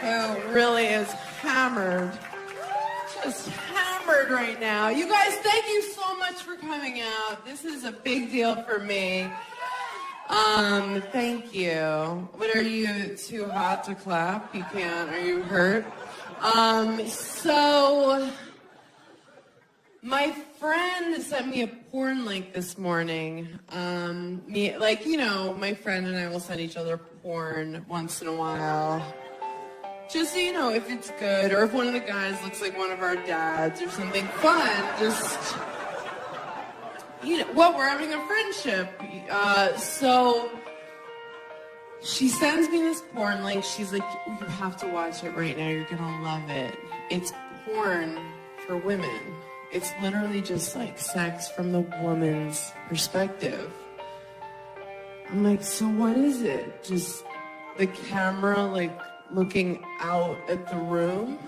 who really is hammered. Just hammered right now. You guys, thank you so much for coming out. This is a big deal for me. Thank you. What, are you too hot to clap? You can't. Are you hurt? So my friend sent me a porn link this morning. My friend and I will send each other porn once in a while. Just so you know if it's good, or if one of the guys looks like one of our dads or something fun, just, we're having a friendship. So she sends me this porn link. She's like, you have to watch it right now. You're gonna love it. It's porn for women. It's literally just like sex from the woman's perspective. I'm like, so what is it? Just the camera, like, looking out at the room.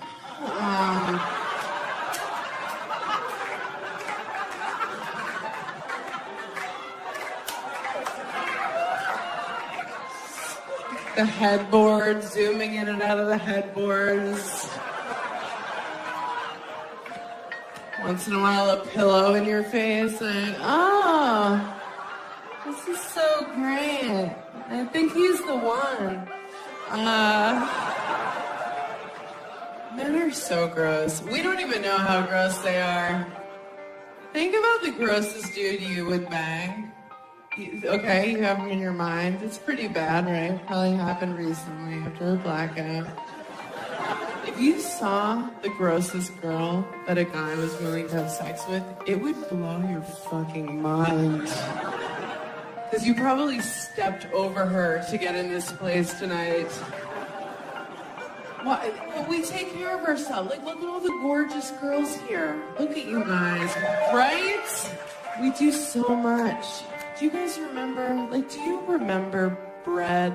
The headboard, zooming in and out of the headboards. Once in a while, a pillow in your face. Like, oh, this is so great. I think he's the one. Men are so gross. We don't even know how gross they are. Think about the grossest dude you would bang. Okay, you have him in your mind. It's pretty bad, right? Probably happened recently after a blackout. If you saw the grossest girl that a guy was willing to have sex with, it would blow your fucking mind. Because you probably stepped over her to get in this place tonight. Well, we take care of ourselves. Like, look at all the gorgeous girls here. Look at you guys, right? We do so much. Do you guys remember, do you remember bread?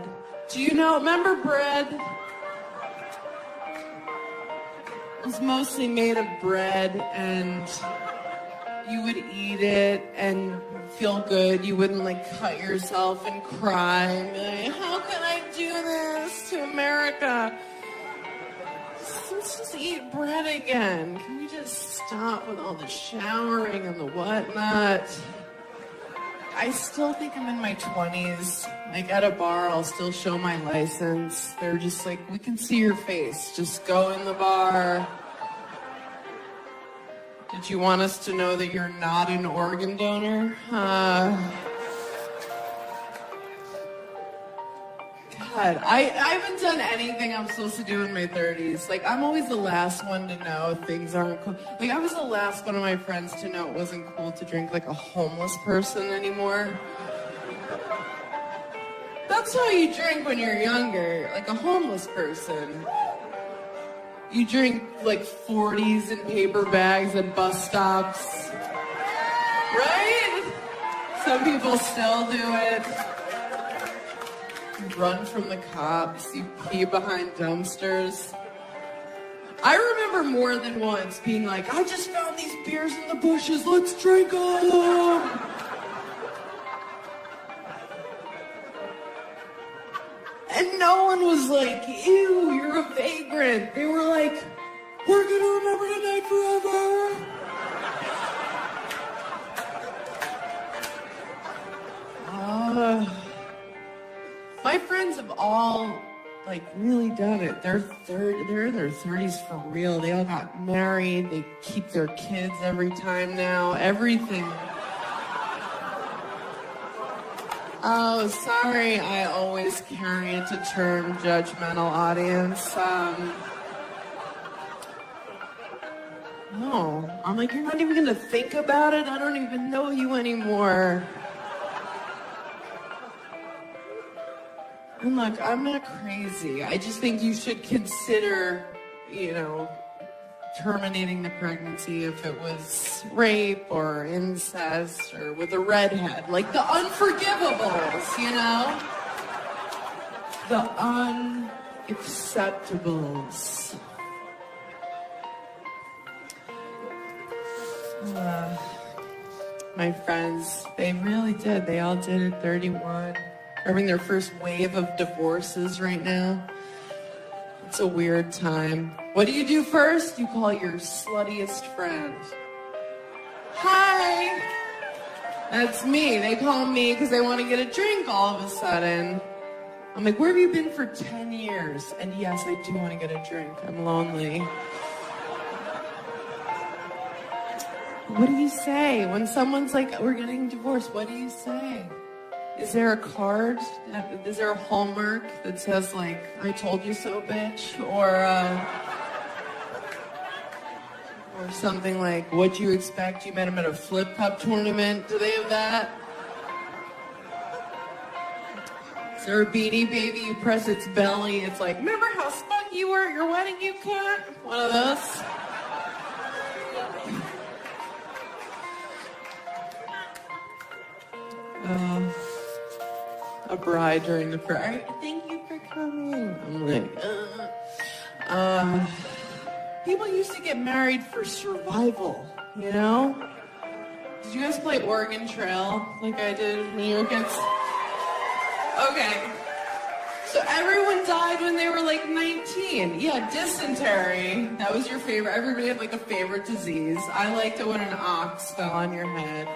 Remember bread? It was mostly made of bread, and you would eat it and feel good. You wouldn't, cut yourself and cry and be like, how can I do this to America? Let's just eat bread again. Can we just stop with all the showering and the whatnot? I still think I'm in my 20s. At a bar, I'll still show my license. They're just like, we can see your face. Just go in the bar. Did you want us to know that you're not an organ donor? God, I haven't done anything I'm supposed to do in my 30s. I'm always the last one to know things aren't cool. I was the last one of my friends to know it wasn't cool to drink like a homeless person anymore. That's how you drink when you're younger, like a homeless person. You drink 40s in paper bags at bus stops. Right? Some people still do it. You run from the cops, you pee behind dumpsters. I remember more than once being like, I just found these beers in the bushes, let's drink them! And no one was like, ew, you're a vagrant. They were like, we're gonna remember tonight forever. My friends have all, really done it. They're in their 30s for real. They all got married. They keep their kids every time now. Everything. Oh, sorry, I always carry it to term judgmental audience. No, I'm like, you're not even gonna think about it? I don't even know you anymore. And look, I'm not crazy. I just think you should consider, terminating the pregnancy if it was rape or incest or with a redhead. Like the unforgivables, The unacceptables. My friends, they really did. They all did at 31. Having their first wave of divorces right now. It's a weird time. What do you do first? You call your sluttiest friend. Hi! That's me. They call me because they want to get a drink all of a sudden. I'm like, where have you been for 10 years? And yes, I do want to get a drink. I'm lonely. What do you say when someone's like, we're getting divorced? What do you say? Is there a card? Is there a hallmark that says, like, I told you so, bitch? Or something like, what'd you expect? You met him at a flip cup tournament? Do they have that? Is there a Beanie Baby? You press its belly. It's like, remember how spunky you were at your wedding, you cunt? One of those. A bride during the prayer. Thank you for coming. I'm like, people used to get married for survival, you know? Did you guys play Oregon Trail like I did when you were kids? Okay. So everyone died when they were like 19. Yeah, dysentery. That was your favorite. Everybody had like a favorite disease. I liked it when an ox fell on your head.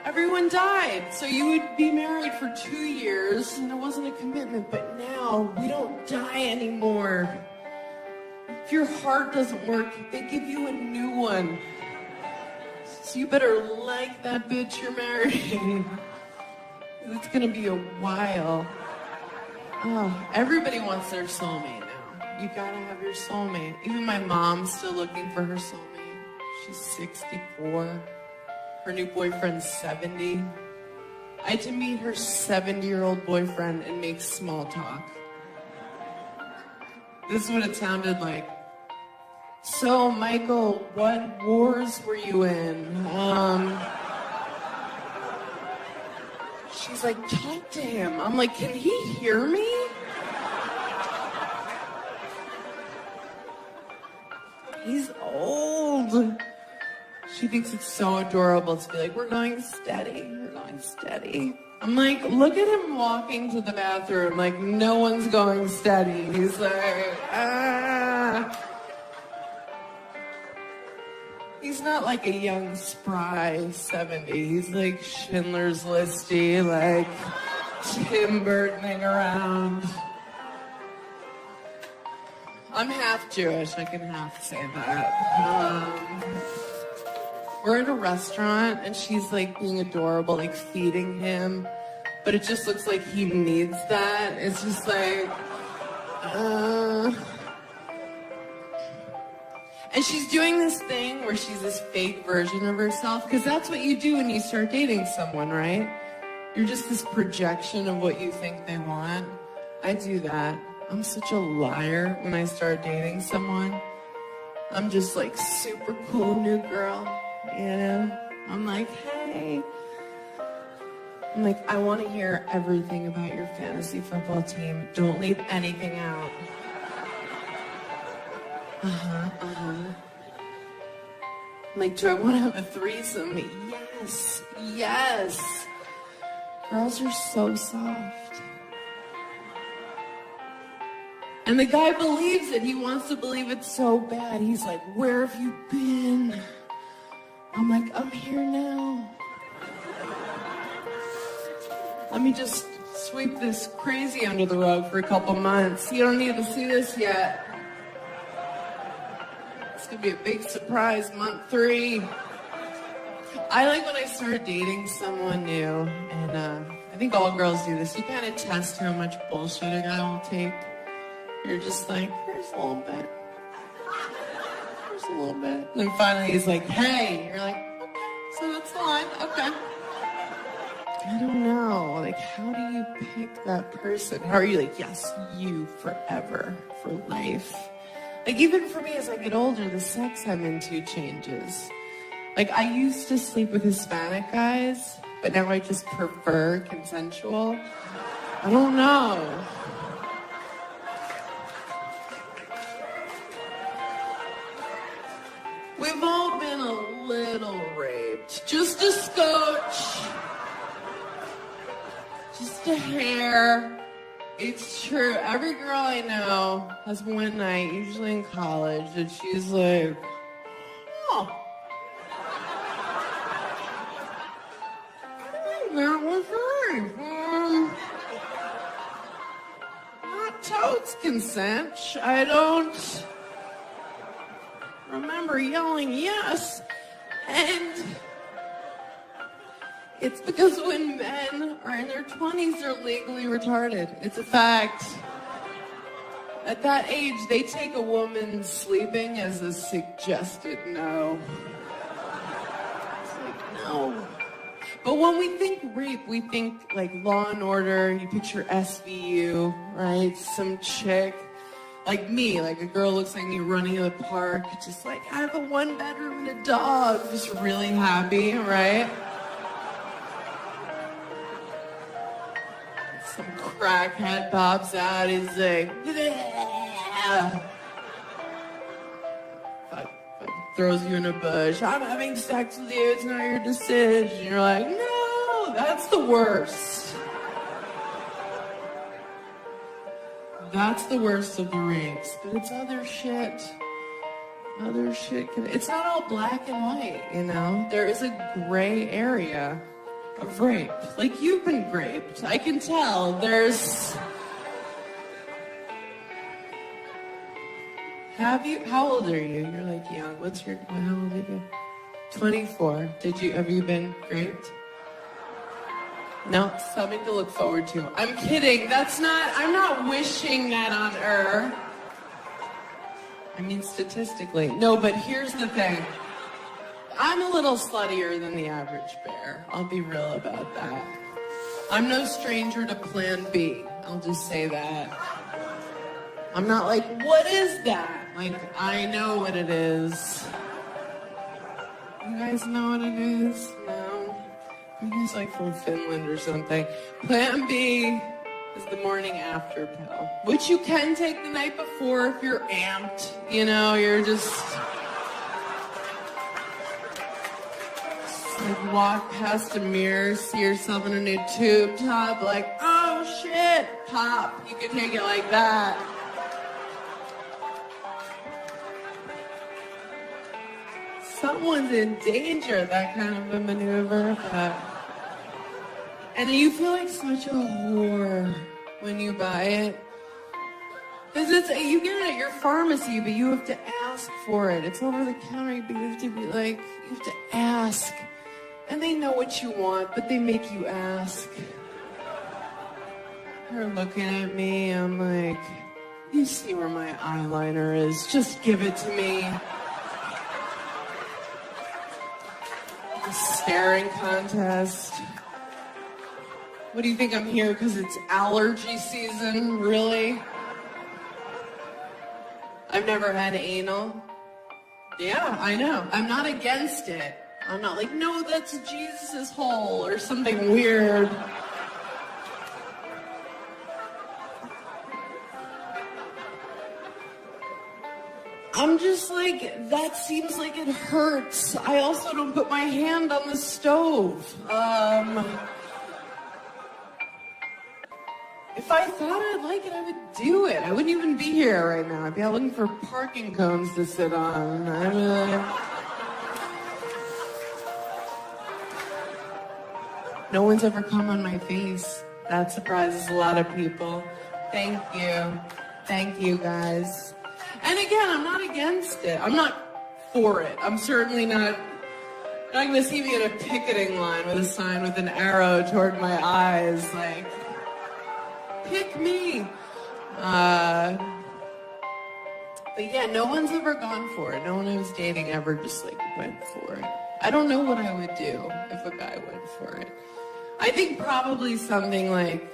Everyone died, so you would be married for 2 years, and it wasn't a commitment, but now we don't die anymore. If your heart doesn't work, they give you a new one. So you better like that bitch you're marrying. It's gonna be a while. Oh, everybody wants their soulmate now. You gotta have your soulmate. Even my mom's still looking for her soulmate. She's 64. Her new boyfriend's 70. I had to meet her 70-year-old boyfriend and make small talk. This is what it sounded like. So, Michael, what wars were you in? She's like, talk to him. I'm like, can he hear me? He's old. She thinks it's so adorable to be like, we're going steady. I'm like, look at him walking to the bathroom. Like, no one's going steady. He's like, ah. He's not like a young, spry 70. He's like Schindler's Listy, like Tim Burtoning around. I'm half Jewish. I can half say that. We're at a restaurant, and she's, like, being adorable, like, feeding him. But it just looks like he needs that. It's just like, And she's doing this thing where she's this fake version of herself, because that's what you do when you start dating someone, right? You're just this projection of what you think they want. I do that. I'm such a liar when I start dating someone. I'm just, like, super cool new girl. You know, I'm like, hey. I'm like, I want to hear everything about your fantasy football team. Don't leave anything out. I'm like, do I want to have a threesome? Yes. Girls are so soft. And the guy believes it. He wants to believe it so bad. He's like, where have you been? I'm like, I'm here now. Let me just sweep this crazy under the rug for a couple months. You don't need to see this yet. It's gonna be a big surprise, month 3. I like when I start dating someone new, and I think all girls do this. You kind of test how much bullshit a guy will take. You're just like, here's a little bit. A little bit. And finally he's like, hey. You're like, okay, so that's the line. Okay. I don't know. Like, how do you pick that person? How are you like, yes, you forever, for life? Like, even for me, as I get older, the sex I'm into changes. Like, I used to sleep with Hispanic guys, but now I just prefer consensual. I don't know. We've all been a little raped. Just a scotch. Just a hair. It's true. Every girl I know has one night, usually in college, that she's like, oh, that was nice. Not totes consent. I don't remember yelling yes. And it's because when men are in their 20s, they're legally retarded. It's a fact. At that age, they take a woman sleeping as a suggested no. It's like, no. But when we think rape, we think like Law and Order. You picture SVU, right? Some chick, like me, like a girl looks like me running in the park, just like, I have a 1-bedroom and a dog, just really happy, right? Some crackhead pops out, he's like, throws you in a bush. I'm having sex with you, it's not your decision. You're like, no, that's the worst. That's the worst of the rapes. But it's other shit. Other shit. It's not all black and white, you know? There is a gray area of rape. Like, you've been raped. I can tell. There's... Have you? How old are you? You're like young. How old are you? 24. Have you been raped? No, something to look forward to. I'm kidding. I'm not wishing that on her. I mean, statistically. No, but here's the thing. I'm a little sluttier than the average bear. I'll be real about that. I'm no stranger to Plan B. I'll just say that. I'm not like, what is that? Like, I know what it is. You guys know what it is? No? You guys like from Finland or something. Plan B is the morning after pill, which you can take the night before if you're amped. You know, you're just like walk past a mirror, see yourself in a new tube top, like, oh shit, pop. You can take it like that. Someone's in danger, that kind of a maneuver. And you feel like such a whore when you buy it. Because you get it at your pharmacy, but you have to ask for it. It's over the counter, but you have to be like, you have to ask. And they know what you want, but they make you ask. They're looking at me, I'm like, you see where my eyeliner is, just give it to me. Staring contest. What do you think I'm here because it's allergy season? Really? I've never had anal. Yeah, I know. I'm not against it. I'm not like, no, that's Jesus' hole or something weird. I'm just like, that seems like it hurts. I also don't put my hand on the stove. If I thought I'd like it, I would do it. I wouldn't even be here right now. I'd be out looking for parking cones to sit on. No one's ever come on my face. That surprises a lot of people. Thank you. Thank you, guys. And again, I'm not against it. I'm not for it. I'm certainly not. You're not going to see me in a picketing line with a sign with an arrow toward my eyes, like, pick me. But yeah, no one's ever gone for it. No one I was dating ever just like went for it. I don't know what I would do if a guy went for it. I think probably something like,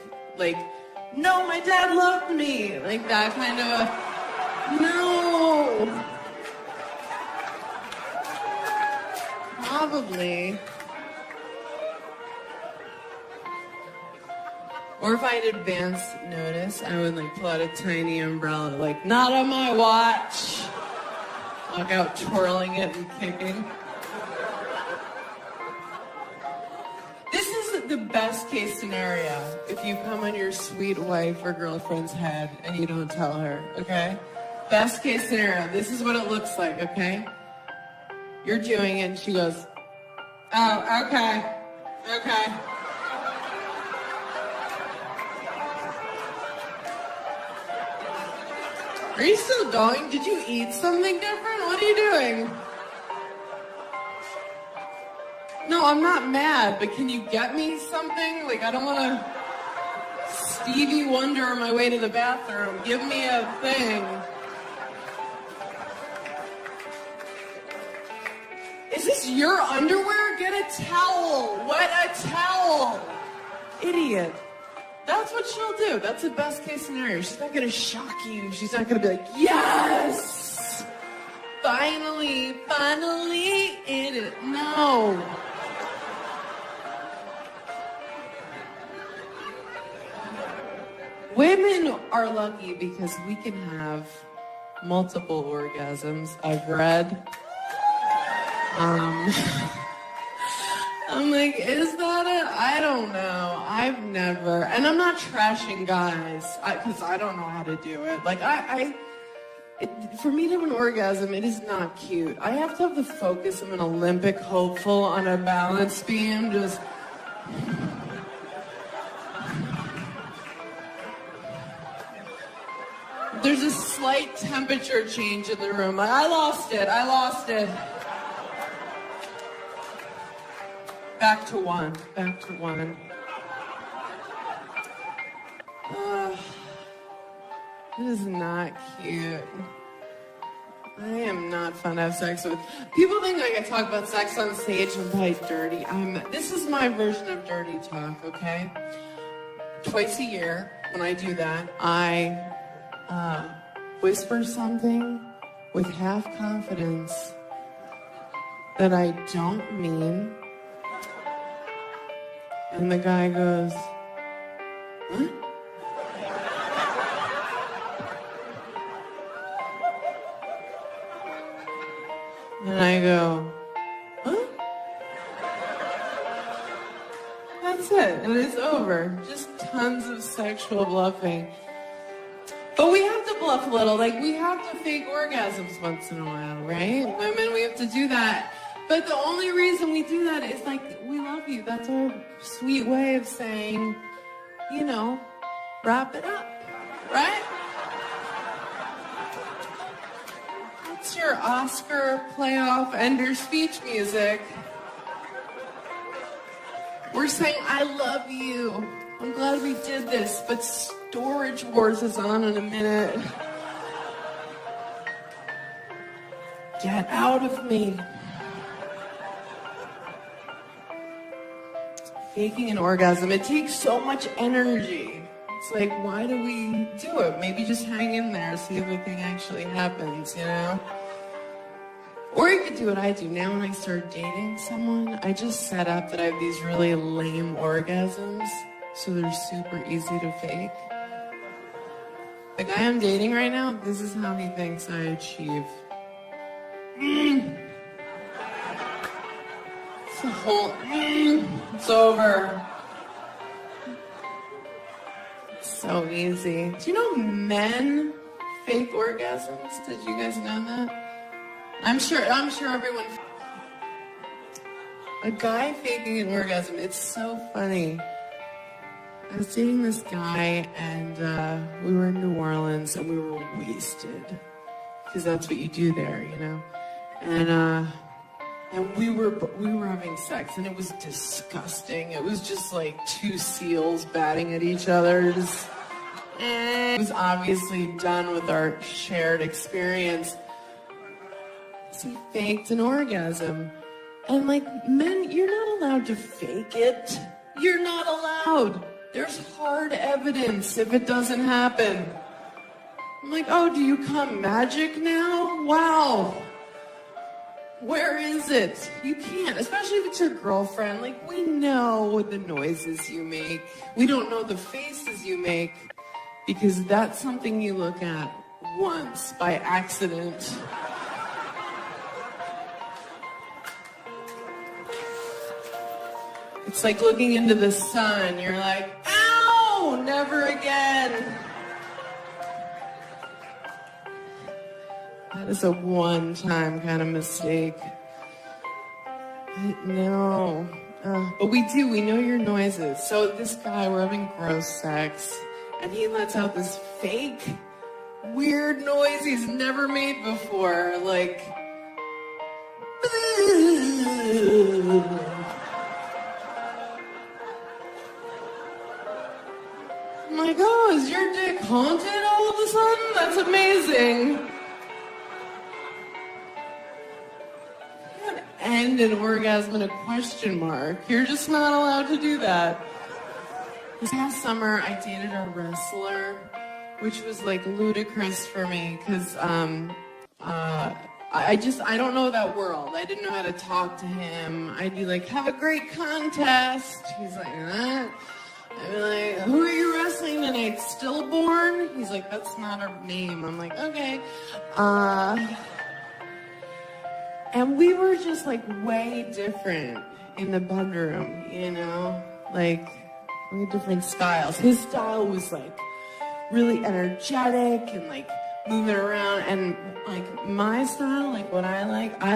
no, my dad loved me. Like that kind of a, no. Probably. Or if I had advance notice, I would like pull out a tiny umbrella, like, not on my watch. Walk out twirling it and kicking. the best case scenario if you come on your sweet wife or girlfriend's head and you don't tell her, okay? Best case scenario, this is what it looks like, okay? You're doing it and she goes, oh, okay, okay. Are you still going? Did you eat something different? What are you doing? No, I'm not mad, but can you get me something? Like, I don't want to Stevie Wonder on my way to the bathroom. Give me a thing. Is this your underwear? Get a towel. Wet a towel. Idiot. That's what she'll do. That's the best case scenario. She's not going to shock you. She's not going to be like, yes! Finally in it. No. Women are lucky because we can have multiple orgasms. I've read. I'm like, is that it? I don't know. I've never, and I'm not trashing guys, because I don't know how to do it. Like, for me to have an orgasm, it is not cute. I have to have the focus of an Olympic hopeful on a balance beam, just... There's a slight temperature change in the room. Like, I lost it. Back to one. It is not cute. I am not fun to have sex with. People think like I talk about sex on stage and play dirty. This is my version of dirty talk, okay? Twice a year, when I do that, I whisper something with half confidence that I don't mean. And the guy goes, what? And I go, huh? That's it. And it's over. Just tons of sexual bluffing. But we have to bluff a little. Like, we have to fake orgasms once in a while, right? Women, we have to do that. But the only reason we do that is, like, we love you. That's our sweet way of saying, you know, wrap it up, right? That's your Oscar playoff ender speech music. We're saying, I love you. I'm glad we did this, but Storage Wars is on in a minute. Get out of me. Faking an orgasm, it takes so much energy. It's like, why do we do it? Maybe just hang in there, see if the thing actually happens, you know? Or you could do what I do. Now when I start dating someone, I just set up that I have these really lame orgasms, so they're super easy to fake. The guy I'm dating right now, this is how he thinks I achieve. It's a whole, it's over. It's so easy. Do you know men fake orgasms? Did you guys know that? I'm sure everyone. A guy faking an orgasm, it's so funny. I was dating this guy, and we were in New Orleans, and we were wasted. Because that's what you do there, you know? And we were having sex, and it was disgusting. It was just like two seals batting at each other. It was obviously done with our shared experience. So he faked an orgasm. And like, men, you're not allowed to fake it. You're not allowed. There's hard evidence if it doesn't happen. I'm like, oh, do you come magic now? Wow. Where is it? You can't, especially if it's your girlfriend. Like, we know the noises you make. We don't know the faces you make because that's something you look at once by accident. It's like looking into the sun. You're like, ow, never again. That is a one-time kind of mistake. No. But we know your noises. So this guy, we're having gross sex, and he lets out this fake, weird noise he's never made before. Like, I'm like, oh, is your dick haunted all of a sudden? That's amazing. End an orgasm in a question mark. You're just not allowed to do that. This past summer, I dated a wrestler, which was like ludicrous for me because I don't know that world. I didn't know how to talk to him. I'd be like, have a great contest. He's like, I'd be like, who are you wrestling tonight? Stillborn? He's like, that's not her name. I'm like, okay. And we were just like way different in the bedroom, you know? Like, way different styles. His style was like really energetic and like moving around. And like my style, like what I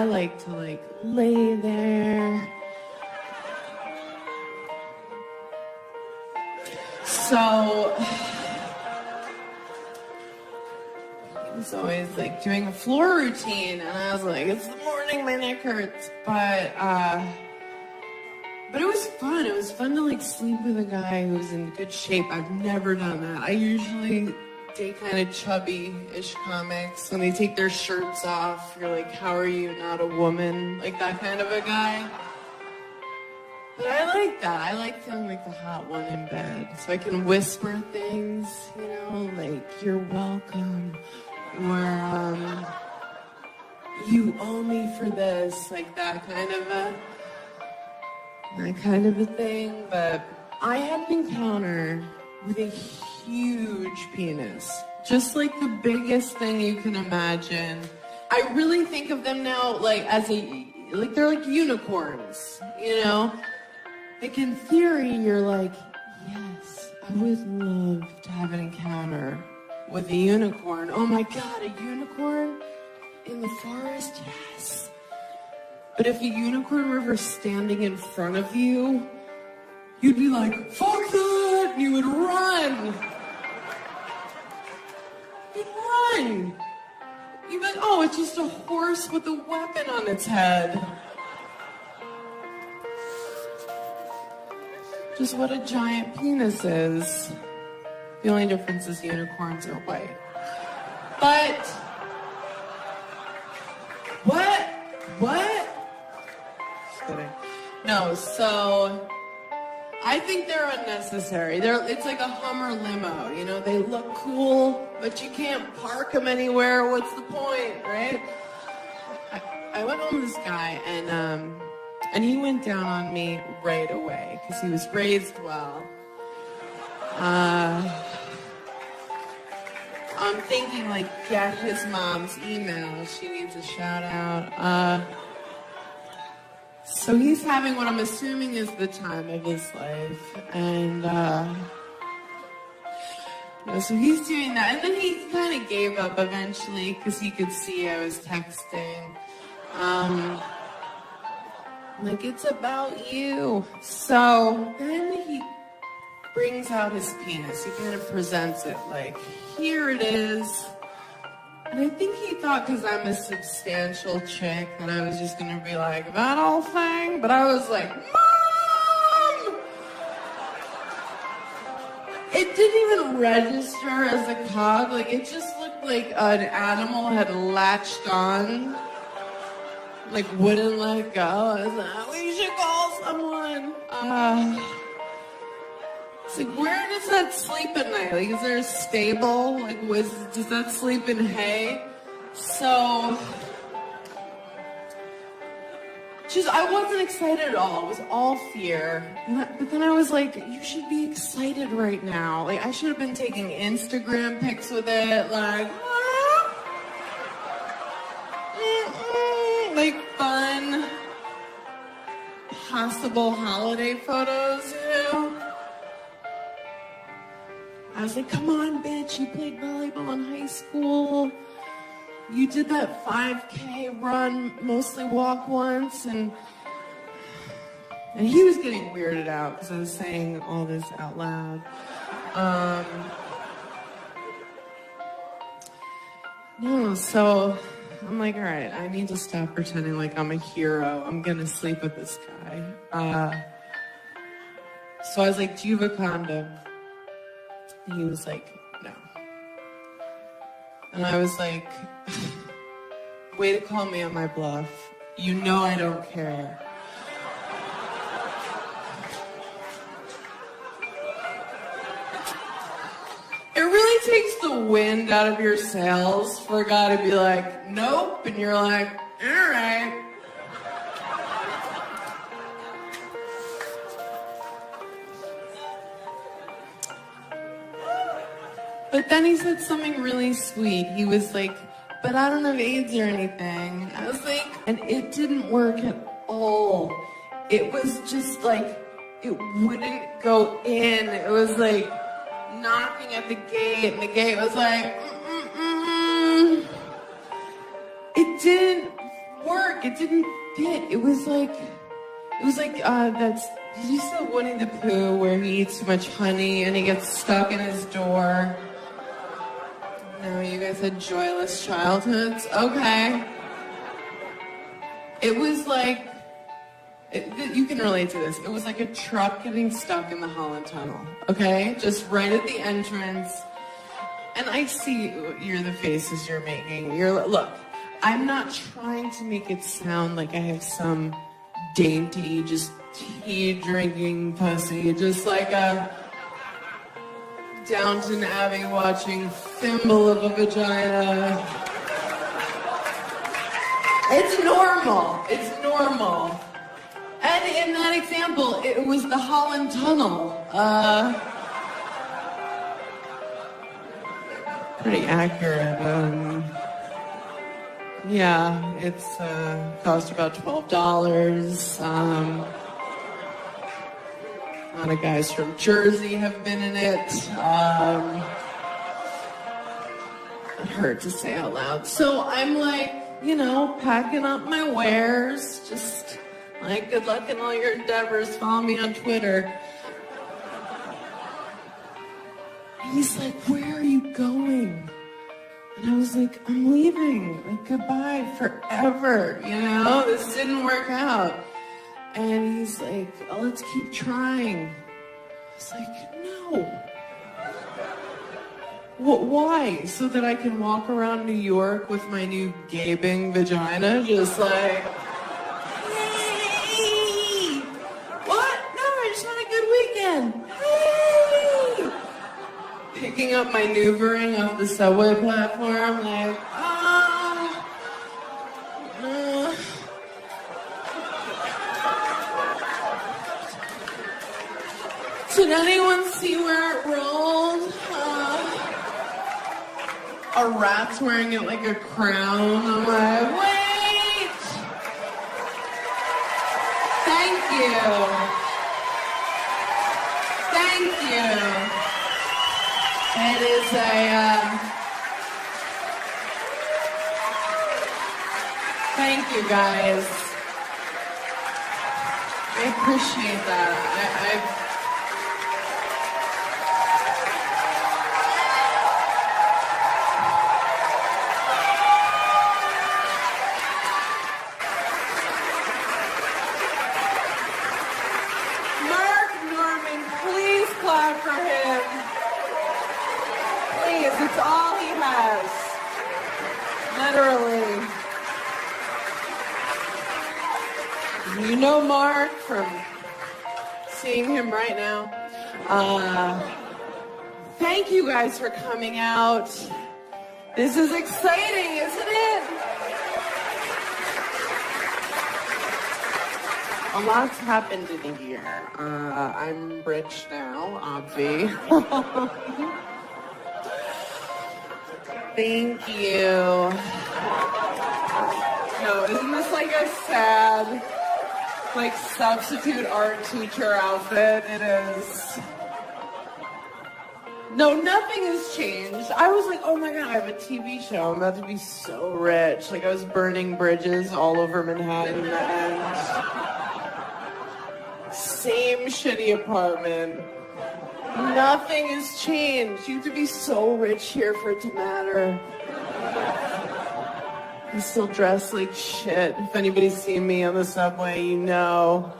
like to like lay there. So he was always like doing a floor routine, and I was like, it's the morning, my neck hurts. But it was fun. It was fun to like sleep with a guy who's in good shape. I've never done that. I usually date kind of chubby-ish comics. When they take their shirts off, you're like, how are you not a woman? Like that kind of a guy. But I like that. I like feeling like the hot one in bed. So I can whisper things, you know, like, you're welcome. Or, you owe me for this. Like that kind of a thing. But I had an encounter with a huge penis. Just like the biggest thing you can imagine. I really think of them now like they're like unicorns, you know? Like in theory, you're like, yes, I would love to have an encounter with a unicorn. Oh my God, a unicorn in the forest? Yes. But if a unicorn were ever standing in front of you, you'd be like, fuck that! And you would run. You'd run. You'd be like, oh, it's just a horse with a weapon on its head. Just what a giant penis is. The only difference is unicorns are white. But, what? Just kidding. No, so, I think they're unnecessary. It's like a Hummer limo, you know? They look cool, but you can't park them anywhere. What's the point, right? I went home with this guy, and he went down on me right away, because he was raised well. I'm thinking, like, get his mom's email. She needs a shout out. So he's having what I'm assuming is the time of his life. And, so he's doing that. And then he kind of gave up eventually, because he could see I was texting. Like, it's about you. So then he brings out his penis. He kind of presents it like, here it is. And I think he thought because I'm a substantial chick that I was just going to be like, that whole thing. But I was like, Mom! It didn't even register as a cog. Like, it just looked like an animal had latched on. Like, wouldn't let go. I was like, we should call someone. It's like, where does that sleep at night? Like, is there a stable? Like, does that sleep in hay? So, I wasn't excited at all. It was all fear. But then I was like, you should be excited right now. Like, I should have been taking Instagram pics with it. Like fun. possible holiday photos, I was like, come on, bitch, you played volleyball in high school. You did that 5K run, mostly walk once, and he was getting weirded out because I was saying all this out loud. No, so I'm like, all right, I need to stop pretending like I'm a hero. I'm gonna sleep with this guy. So I was like, do you have a condom? And he was like, no. And I was like, way to call me on my bluff. You know I don't care. It really takes the wind out of your sails for a guy to be like, nope, and you're like, all right. But then he said something really sweet. He was like, but I don't have AIDS or anything. I was like, and it didn't work at all. It was just like, it wouldn't go in. It was like knocking at the gate, and the gate was like, It didn't work. It didn't fit. It was like did you see Winnie the Pooh where he eats too much honey and he gets stuck in his door? No, you guys had joyless childhoods? Okay. It was like, you can relate to this. It was like a truck getting stuck in the Holland Tunnel, okay? Just right at the entrance. And I see the faces you're making. Look, I'm not trying to make it sound like I have some dainty, just tea-drinking pussy, just like a Downton Abbey watching thimble of a vagina. It's normal. It's normal. And in that example, it was the Holland Tunnel. Pretty accurate. Yeah, it's cost about $12. A lot of guys from Jersey have been in it. It hurt to say out loud. So I'm like, packing up my wares. Just like, good luck in all your endeavors. Follow me on Twitter. He's like, where are you going? And I was like, I'm leaving. Like, goodbye forever. This didn't work out. And he's like, oh, let's keep trying. I was like, no. Why? So that I can walk around New York with my new gaping vagina, just like, hey! What? No, I just had a good weekend. Hey! Picking up my maneuvering off the subway platform, like, Did anyone see where it rolled? A rat's wearing it like a crown. I'm like, wait! Thank you. Thank you. It is thank you, guys. I appreciate that. Clap for him. Please, it's all he has. Literally. You know Mark from seeing him right now. Thank you guys for coming out. This is exciting, isn't it? A lot's happened in a year. I'm rich now, obvi. Thank you. No, isn't this like a sad... like substitute art teacher outfit. It is. No, nothing has changed. I was like, oh my God, I have a TV show. I'm about to be so rich. Like I was burning bridges all over Manhattan and same shitty apartment. Nothing has changed. You have to be so rich here for it to matter. I still dress like shit. If anybody's seen me on the subway, you know.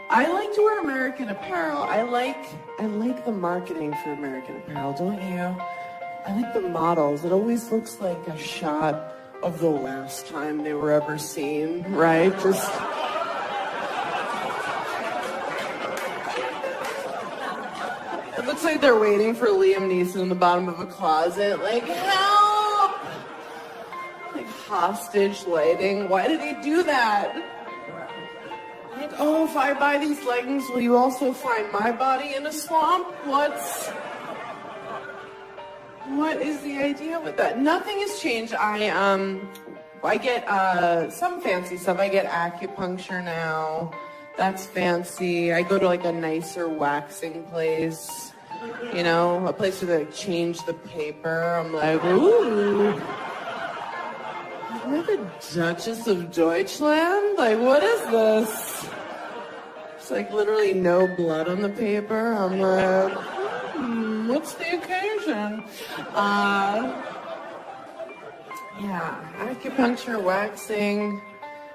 I like to wear American Apparel. I like the marketing for American Apparel, don't you? I like the models. It always looks like a shot of the last time they were ever seen, right? Just... It looks like they're waiting for Liam Neeson in the bottom of a closet. Like, help! Like, hostage lighting. Why did he do that? Like, oh, if I buy these leggings, will you also find my body in a swamp? What is the idea with that? Nothing has changed. I get some fancy stuff. I get acupuncture now. That's fancy. I go to like a nicer waxing place. You know, a place where they like, change the paper. I'm like, ooh. Am I the Duchess of Deutschland? Like, what is this? It's like literally no blood on the paper. I'm like, what's the occasion? Yeah, acupuncture, waxing,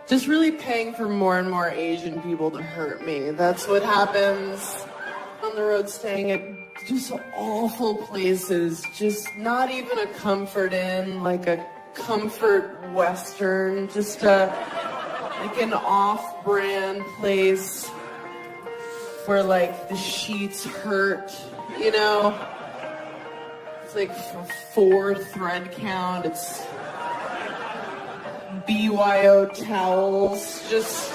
just really paying for more and more Asian people to hurt me. That's what happens on the road, staying at just awful places, just not even a Comfort Inn, like a Comfort Western, just like an off-brand place where like the sheets hurt, you know? It's like 4 thread count, it's BYO towels, just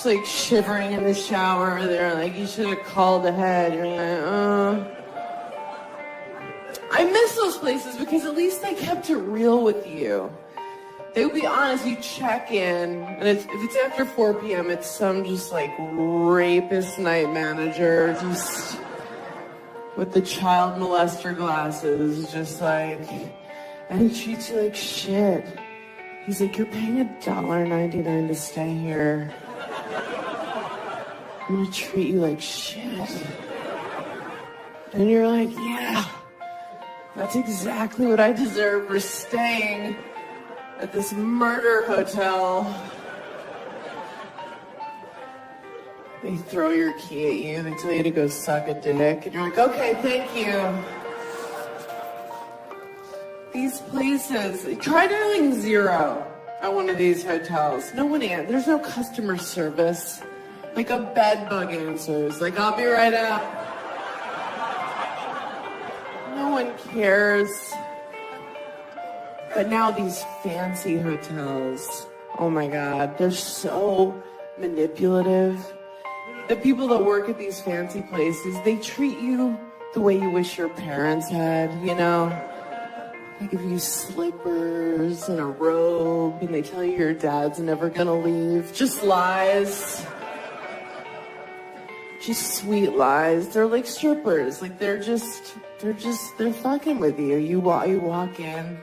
like shivering in the shower. They're like, you should have called ahead. You're like, I miss those places because at least they kept it real with you. They would be honest, you check in, and if it's after 4 p.m., it's some just like rapist night manager, just with the child molester glasses, just like, and he treats you like shit. He's like, you're paying $1.99 to stay here. I'm gonna treat you like shit. And you're like, yeah, that's exactly what I deserve for staying at this murder hotel. They throw your key at you, they tell you to go suck a dick, and you're like, okay, thank you. These places, try dialing 0 at one of these hotels. No one answers. There's no customer service. Like a bed bug answers. Like, I'll be right up. No one cares. But now these fancy hotels, oh my God, they're so manipulative. The people that work at these fancy places, they treat you the way you wish your parents had, you know? They give you slippers and a robe, and they tell you your dad's never gonna leave. Just lies. Just sweet lies. They're like strippers. Like they're fucking with you. You walk in,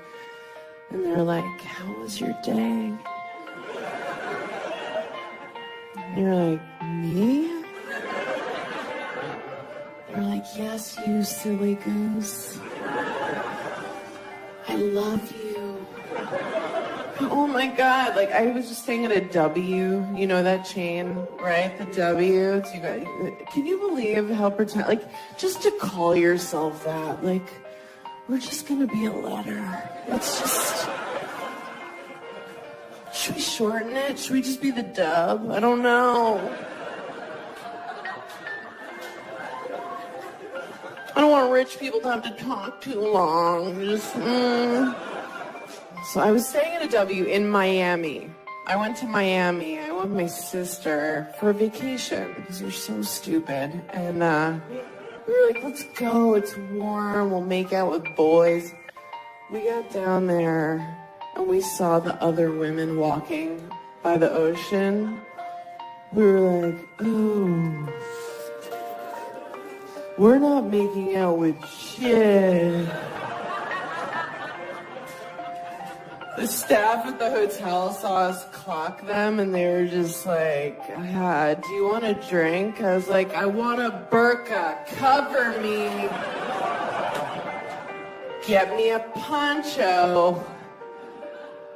and they're like, how was your day? And you're like, me? They're like, yes, you silly goose. I love you. Oh my God, like I was just staying at a W, you know that chain, right? The W. Can you believe how pretend, like just to call yourself that, like we're just gonna be a letter. It's just, should we shorten it? Should we just be the dub? I don't know. I don't want rich people to have to talk too long. Just, So I was staying at a W in Miami. I went to Miami. I went with my sister for a vacation because we're so stupid. And we were like, let's go. It's warm. We'll make out with boys. We got down there and we saw the other women walking by the ocean. We were like, oh, we're not making out with shit. The staff at the hotel saw us clock them, and they were just like, do you want a drink? I was like, I want a burqa. Cover me. Get me a poncho.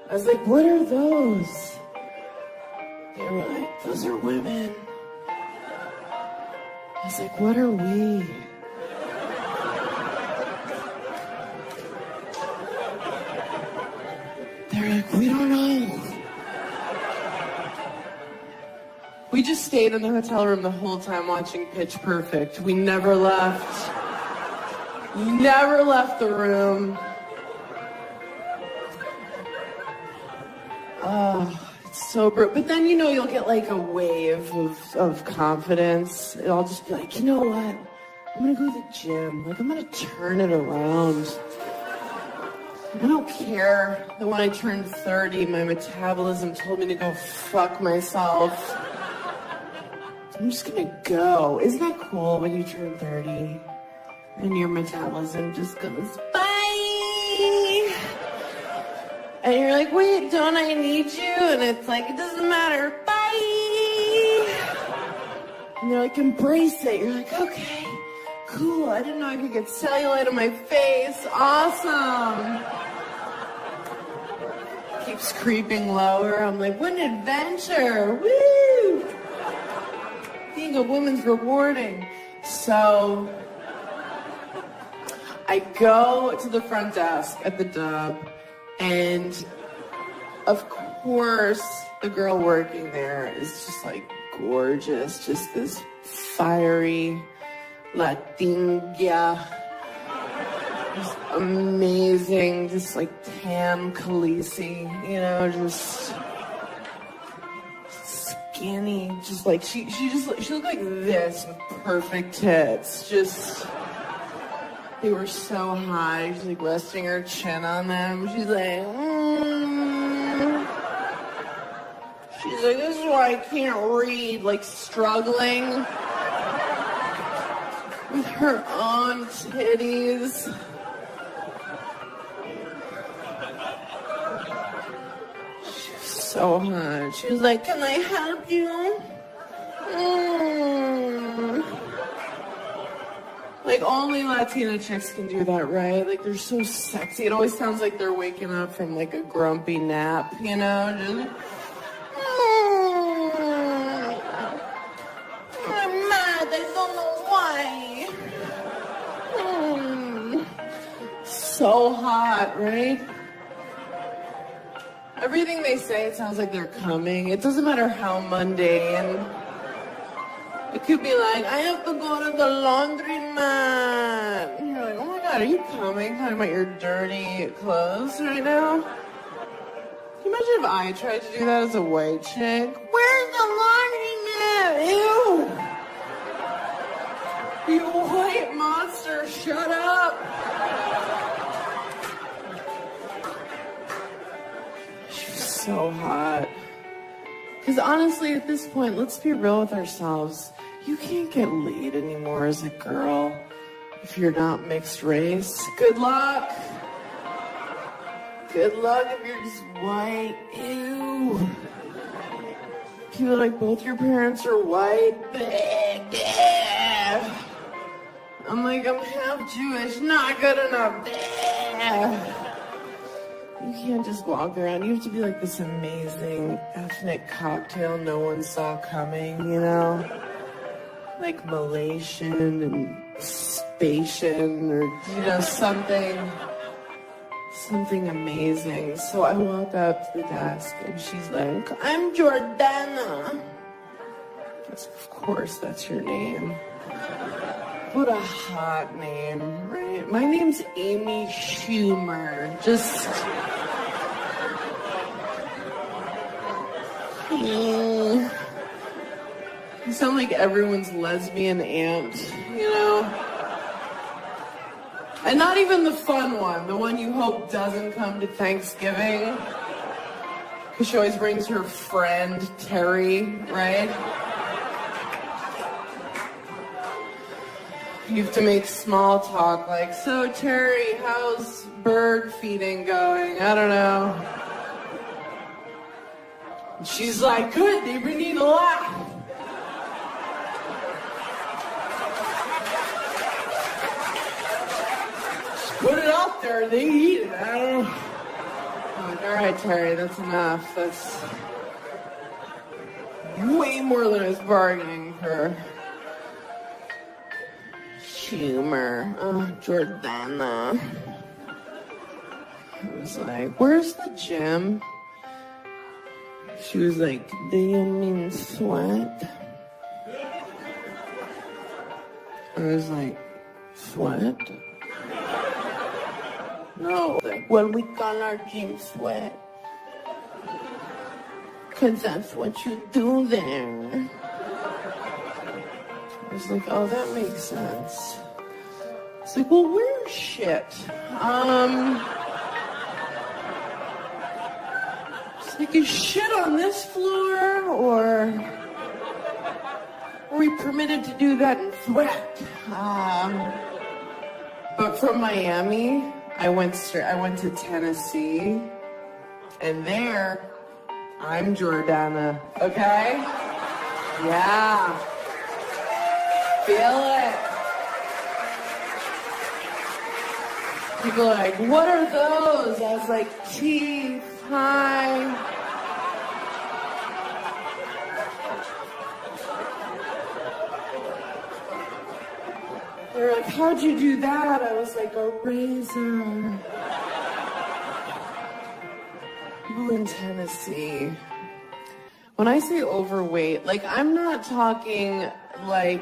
I was like, what are those? They were like, those are women. I was like, what are we? They're like, we don't know. We just stayed in the hotel room the whole time watching Pitch Perfect. We never left. Never left the room. Oh, it's so brutal. But then, you'll get like a wave of confidence. It'll just be like, you know what? I'm gonna go to the gym. Like, I'm gonna turn it around. I don't care that when I turned 30, my metabolism told me to go fuck myself. I'm just gonna go. Isn't that cool when you turn 30 and your metabolism just goes, bye? And you're like, wait, don't I need you? And it's like, it doesn't matter, bye. And they're like, embrace it. You're like, okay, cool. I didn't know I could get cellulite on my face. Awesome. Keeps creeping lower. I'm like, what an adventure. Woo! Being a woman's rewarding. So I go to the front desk at the Dub, and of course the girl working there is just like gorgeous, just this fiery Latina, just amazing, just like tan Khaleesi, just skinny, just like she looked like this with perfect tits. Just, they were so high. She's like resting her chin on them. She's like, She's like, this is why I can't read, like struggling with her own titties. So hot. She was like, can I help you? Like, only Latina chicks can do that, right? Like, they're so sexy. It always sounds like they're waking up from, like, a grumpy nap, Just, I'm mad. I don't know why. So hot, right? Everything they say, it sounds like they're coming. It doesn't matter how mundane. It could be like, I have to go to the laundromat. And you're like, oh my God, are you coming? Talking about your dirty clothes right now? Can you imagine if I tried to do that as a white chick? Where's the laundromat? Ew. You white monster, shut up. So hot. Because honestly, at this point, let's be real with ourselves. You can't get laid anymore as a girl if you're not mixed race. Good luck. Good luck if you're just white. Ew. People are like, both your parents are white. I'm like, I'm half Jewish. Not good enough. You can't just walk around. You have to be like this amazing ethnic cocktail no one saw coming, Like Malaysian and Spatian or, something amazing. So I walk up to the desk and she's like, I'm Jordana. Of course, that's your name. What a hot name, right? My name's Amy Schumer. Just... You sound like everyone's lesbian aunt, And not even the fun one, the one you hope doesn't come to Thanksgiving. Because she always brings her friend, Terry, right? You have to make small talk like, so Terry, how's bird feeding going? I don't know. And she's like, good, they've been eating a lot. Put it out there, they eat it. I don't know. I'm like, all right, Terry, that's enough. That's way more than I was bargaining for. Schumer. Jordana. I was like, where's the gym? She was like, do you mean sweat? I was like, sweat? No. Like, well, we call our gym sweat. Because that's what you do there. I was like, oh, that makes sense. It's like, well, where's shit? It's like, is shit on this floor, or are we permitted to do that in sweat? But from Miami, I went to Tennessee, and there, I'm Jordana, okay? Yeah. Feel it. People are like, what are those? I was like, teeth, hi. They're like, how'd you do that? I was like, a razor. People in Tennessee. When I say overweight, like, I'm not talking like,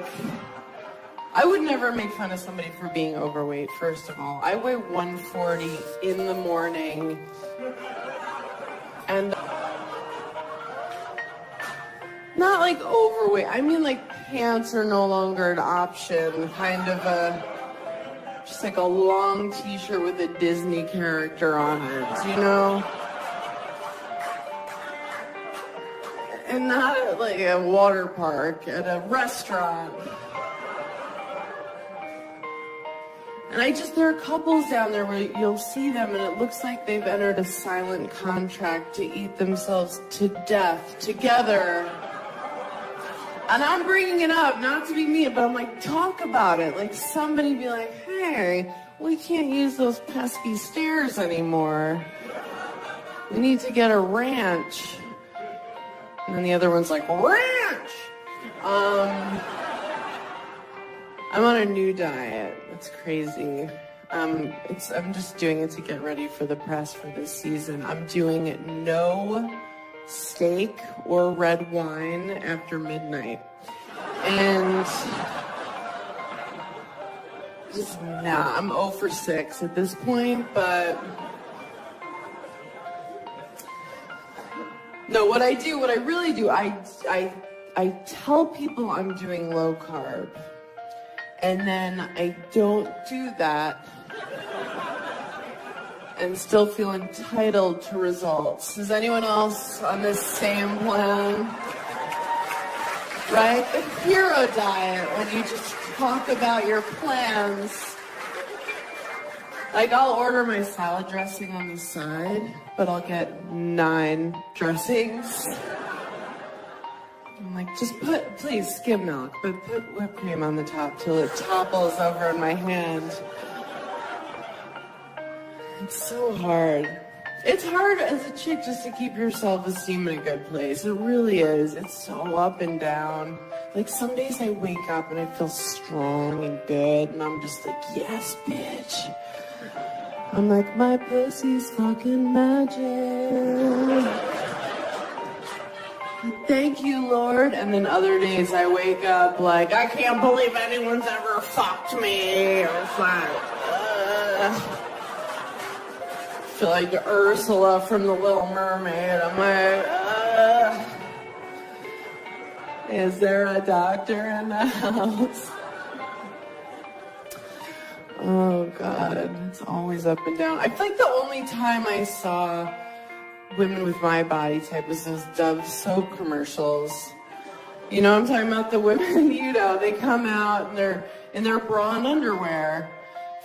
I would never make fun of somebody for being overweight, first of all. I weigh 140 in the morning. And not like overweight. I mean, like, pants are no longer an option. Kind of just like a long t-shirt with a Disney character on it, you know? And not at like a water park, at a restaurant. And there are couples down there where you'll see them and it looks like they've entered a silent contract to eat themselves to death together. And I'm bringing it up, not to be mean, but I'm like, talk about it. Like, somebody be like, hey, we can't use those pesky stairs anymore. We need to get a ranch. And then the other one's like, ranch! I'm on a new diet. It's crazy. I'm just doing it to get ready for the press for this season. I'm doing no steak or red wine after midnight. And just, I'm 0 for 6 at this point, but no, what I really do, I tell people I'm doing low carb, and then I don't do that and still feel entitled to results. Is anyone else on this same plan? Right? The hero diet, when you just talk about your plans. Like, I'll order my salad dressing on the side, but I'll get 9 dressings. I'm like, just please, skim milk, but put whipped cream on the top till it topples over in my hand. It's so hard. It's hard as a chick just to keep your self-esteem in a good place. It really is. It's so up and down. Like, some days I wake up and I feel strong and good, and I'm just like, yes, bitch. I'm like, my pussy's fucking magic. Thank you, Lord. And then other days I wake up like, I can't believe anyone's ever fucked me. Or it's like, I feel like Ursula from The Little Mermaid. I'm like, is there a doctor in the house? Oh, God. It's always up and down. I feel like the only time I saw women with my body type was those Dove soap commercials. You know what I'm talking about? The women, you know, they come out and they're in their bra and underwear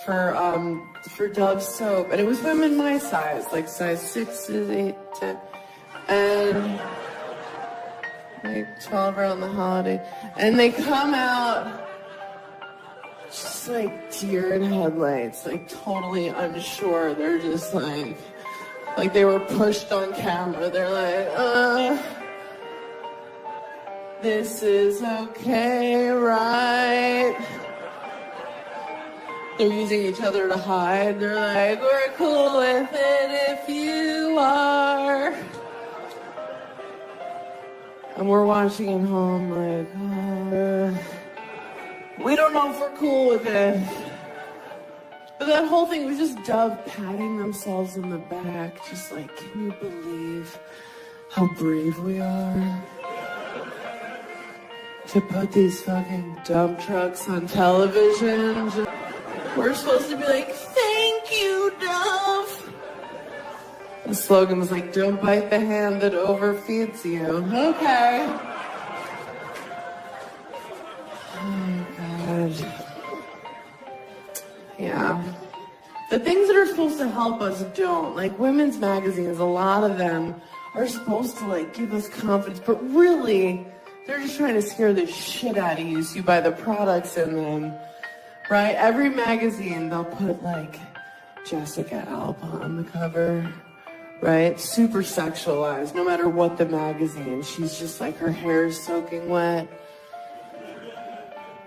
for Dove soap. And it was women my size, like size 6, 8, 10, and like 12 around the holiday. And they come out just like deer in headlights, like totally unsure. They're just like they were pushed on camera. They're like, this is okay, right? They're using each other to hide. They're like, we're cool with it if you are. And we're watching at home like, we don't know if we're cool with it. But that whole thing was just Dove patting themselves on the back, just like, can you believe how brave we are? To put these fucking dump trucks on television. We're supposed to be like, thank you, Dove. The slogan was like, don't bite the hand that overfeeds you. Okay. Oh, God. Yeah. The things that are supposed to help us don't. Like women's magazines, a lot of them are supposed to like give us confidence, but really, they're just trying to scare the shit out of you so you buy the products in them, right? Every magazine, they'll put like Jessica Alba on the cover, right? Super sexualized, no matter what the magazine. She's just like, her hair is soaking wet.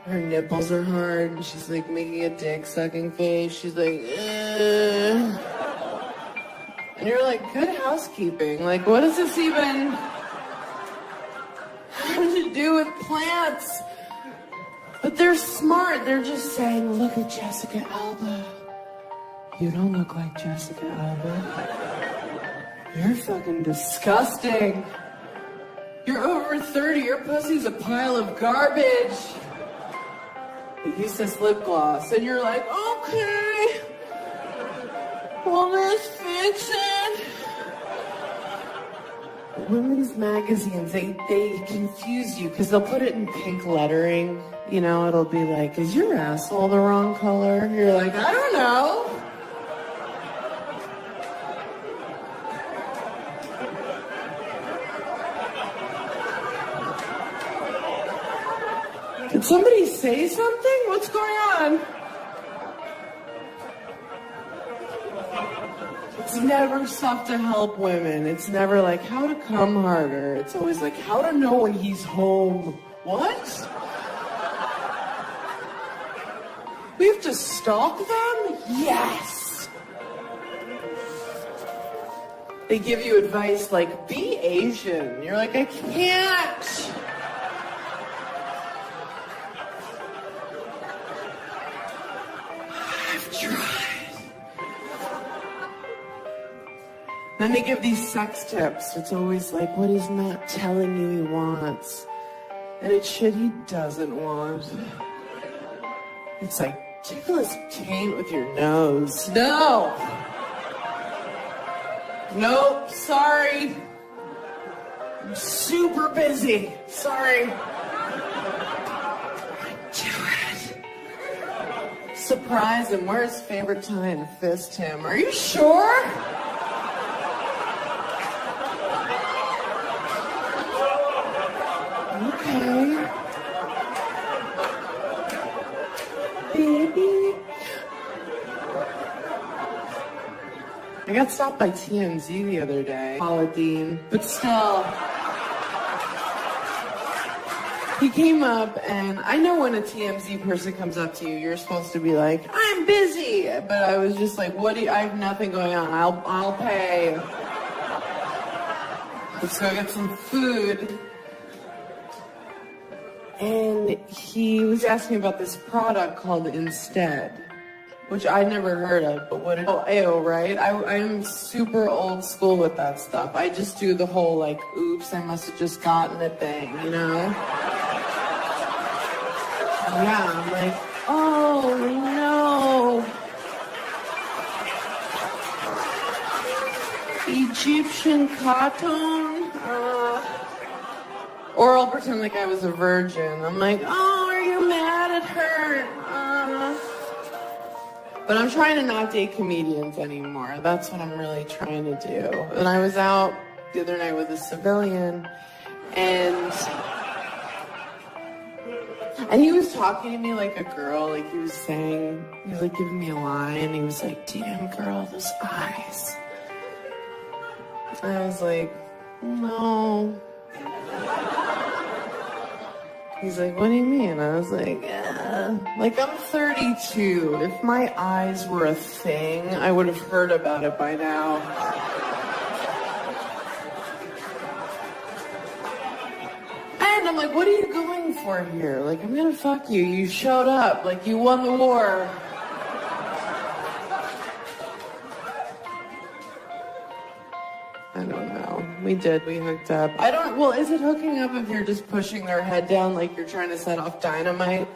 Her nipples are hard, and she's like making a dick-sucking face. She's like, ugh. And you're like, good housekeeping. Like, what does this even have to do with plants? But they're smart. They're just saying, look at Jessica Alba. You don't look like Jessica Alba. You're fucking disgusting. You're over 30. Your pussy's a pile of garbage. Use this lip gloss, and you're like, okay, well, let's fix it. Women's magazines, they confuse you because they'll put it in pink lettering. You know, it'll be like, is your asshole the wrong color? You're like, I don't know. Did somebody say something? What's going on? It's never stuff to help women. It's never like how to come harder. It's always like how to know when he's home. What? We have to stalk them? Yes. They give you advice like, be Asian. You're like, I can't. Then they give these sex tips. It's always like what he's not telling you he wants. And it's shit he doesn't want. It's like, tickle his taint with your nose. No! Nope, sorry. I'm super busy. Sorry. Do it. Surprise him. Where's his favorite time? Fist him. Are you sure? Okay. Baby. I got stopped by TMZ the other day. Paula Dean. But still. He came up, and I know when a TMZ person comes up to you, you're supposed to be like, I'm busy. But I was just like, what do you, I have nothing going on. I'll pay. Let's go get some food. And he was asking about this product called Instead, which I never heard of, but what it, oh, ew, right? I'm super old school with that stuff. I just do the whole, like, oops, I must have just gotten it thing, you know? Yeah, I'm like, oh, no. Egyptian cotton? Or I'll pretend like I was a virgin. I'm like, oh, are you mad at her? But I'm trying to not date comedians anymore. That's what I'm really trying to do. And I was out the other night with a civilian, and he was talking to me like a girl, like he was like giving me a line, and he was like, damn girl, those eyes. And I was like, no. He's like, what do you mean? I was like, yeah. Like, I'm 32. If my eyes were a thing, I would have heard about it by now. And I'm like, what are you going for here? Like, I'm gonna fuck you. You showed up. Like, you won the war. I don't know. We hooked up. Well, is it hooking up if you're just pushing their head down like you're trying to set off dynamite?